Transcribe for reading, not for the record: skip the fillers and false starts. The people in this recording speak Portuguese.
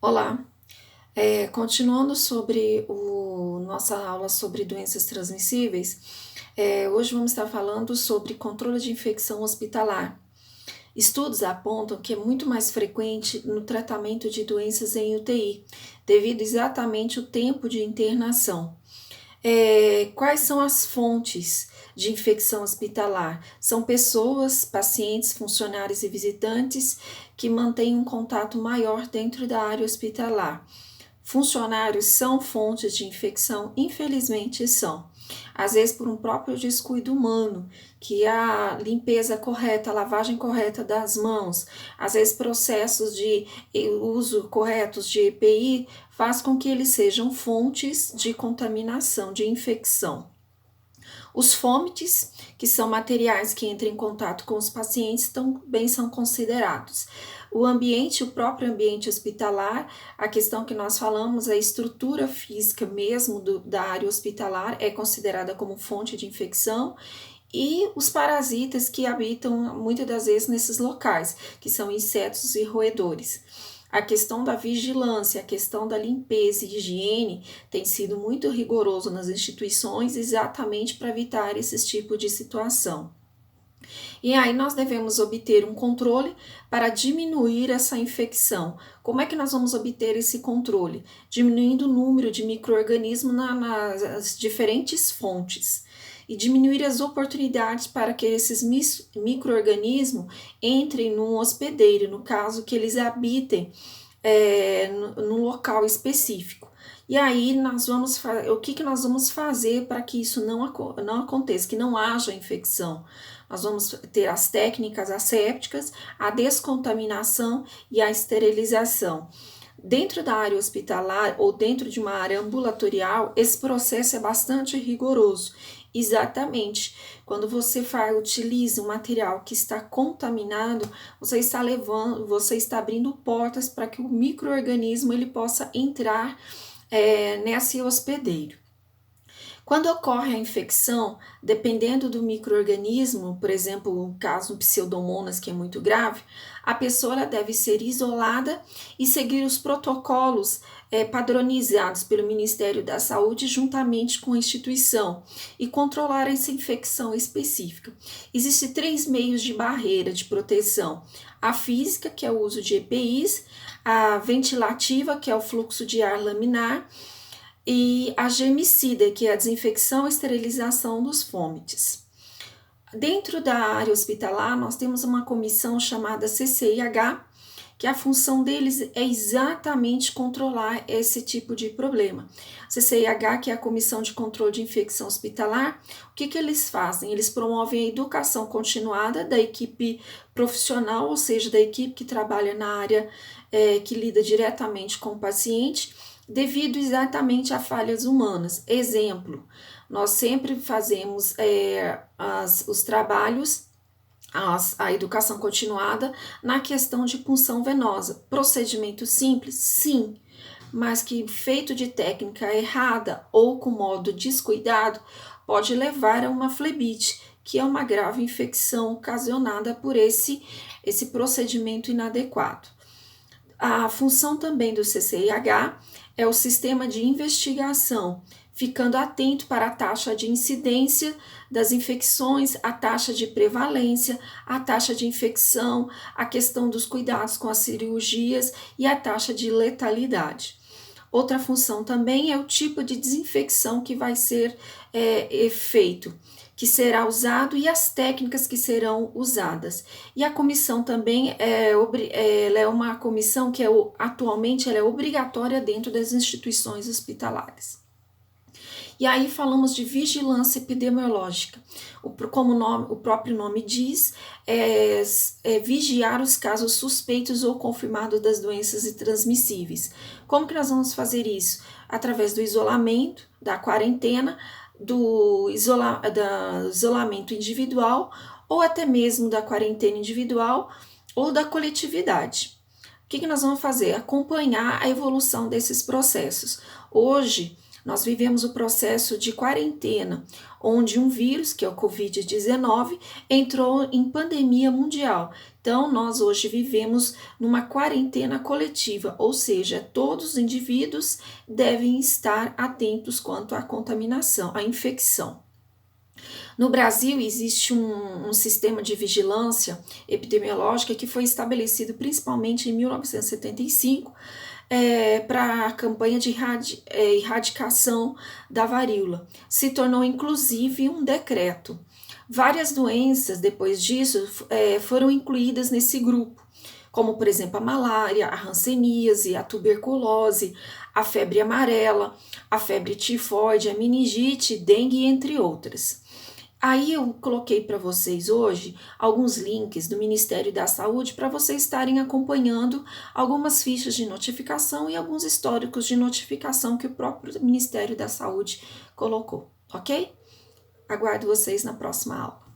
Olá, continuando sobre nossa aula sobre doenças transmissíveis, hoje vamos estar falando sobre controle de infecção hospitalar. Estudos apontam que é muito mais frequente no tratamento de doenças em UTI, devido exatamente ao tempo de internação. Quais são as fontes de infecção hospitalar? São pessoas, pacientes, funcionários e visitantes que mantêm um contato maior dentro da área hospitalar. Funcionários são fontes de infecção? Infelizmente são. Às vezes por um próprio descuido humano, que a limpeza correta, a lavagem correta das mãos, às vezes processos de uso corretos de EPI faz com que eles sejam fontes de contaminação, de infecção. Os fômites, que são materiais que entram em contato com os pacientes, também são considerados. O ambiente, o próprio ambiente hospitalar, a questão que nós falamos, a estrutura física mesmo da área hospitalar é considerada como fonte de infecção, e os parasitas que habitam muitas das vezes nesses locais, que são insetos e roedores. A questão da vigilância, a questão da limpeza e higiene tem sido muito rigoroso nas instituições exatamente para evitar esse tipo de situação. E aí nós devemos obter um controle para diminuir essa infecção. Como é que nós vamos obter esse controle? Diminuindo o número de micro-organismos nas diferentes fontes e diminuir as oportunidades para que esses micro-organismos entrem num hospedeiro, no caso que eles habitem no local específico. E aí nós vamos o que nós vamos fazer para que isso não aconteça, que não haja infecção. Nós vamos ter as técnicas assépticas, a descontaminação e a esterilização. Dentro da área hospitalar ou dentro de uma área ambulatorial, esse processo é bastante rigoroso. Exatamente, quando você utiliza um material que está contaminado, você está abrindo portas para que o micro-organismo ele possa entrar nesse hospedeiro. Quando ocorre a infecção, dependendo do micro-organismo, por exemplo, o caso do Pseudomonas, que é muito grave, a pessoa ela deve ser isolada e seguir os protocolos padronizados pelo Ministério da Saúde juntamente com a instituição e controlar essa infecção específica. Existem 3 meios de barreira de proteção: a física, que é o uso de EPIs, a ventilativa, que é o fluxo de ar laminar, e a germicida, que é a desinfecção e esterilização dos fômites. Dentro da área hospitalar, nós temos uma comissão chamada CCIH, que a função deles é exatamente controlar esse tipo de problema. CCIH, que é a Comissão de Controle de Infecção Hospitalar, o que eles fazem? Eles promovem a educação continuada da equipe profissional, ou seja, da equipe que trabalha na área que lida diretamente com o paciente, devido exatamente a falhas humanas. Exemplo, nós sempre fazemos os trabalhos, a educação continuada na questão de punção venosa. Procedimento simples? Sim, mas que feito de técnica errada ou com modo descuidado pode levar a uma flebite, que é uma grave infecção ocasionada por esse procedimento inadequado. A função também do CCIH é o sistema de investigação, ficando atento para a taxa de incidência das infecções, a taxa de prevalência, a taxa de infecção, a questão dos cuidados com as cirurgias e a taxa de letalidade. Outra função também é o tipo de desinfecção que vai ser feito, que será usado e as técnicas que serão usadas. E a comissão também ela é uma comissão que atualmente ela é obrigatória dentro das instituições hospitalares. E aí falamos de vigilância epidemiológica. Como o próprio nome diz, é vigiar os casos suspeitos ou confirmados das doenças transmissíveis. Como que nós vamos fazer isso? Através do isolamento, da quarentena, do isolamento individual ou até mesmo da quarentena individual ou da coletividade. O que nós vamos fazer? Acompanhar a evolução desses processos. Hoje, Nós vivemos o processo de quarentena, onde um vírus, que é o Covid-19, entrou em pandemia mundial. Então, nós hoje vivemos numa quarentena coletiva, ou seja, todos os indivíduos devem estar atentos quanto à contaminação, à infecção. No Brasil, existe um sistema de vigilância epidemiológica que foi estabelecido principalmente em 1975 para a campanha de erradicação da varíola. Se tornou inclusive um decreto. Várias doenças, depois disso, foram incluídas nesse grupo, como, por exemplo, a malária, a hanseníase, a tuberculose, a febre amarela, a febre tifoide, a meningite, dengue, entre outras. Aí eu coloquei para vocês hoje alguns links do Ministério da Saúde para vocês estarem acompanhando algumas fichas de notificação e alguns históricos de notificação que o próprio Ministério da Saúde colocou, ok? Aguardo vocês na próxima aula.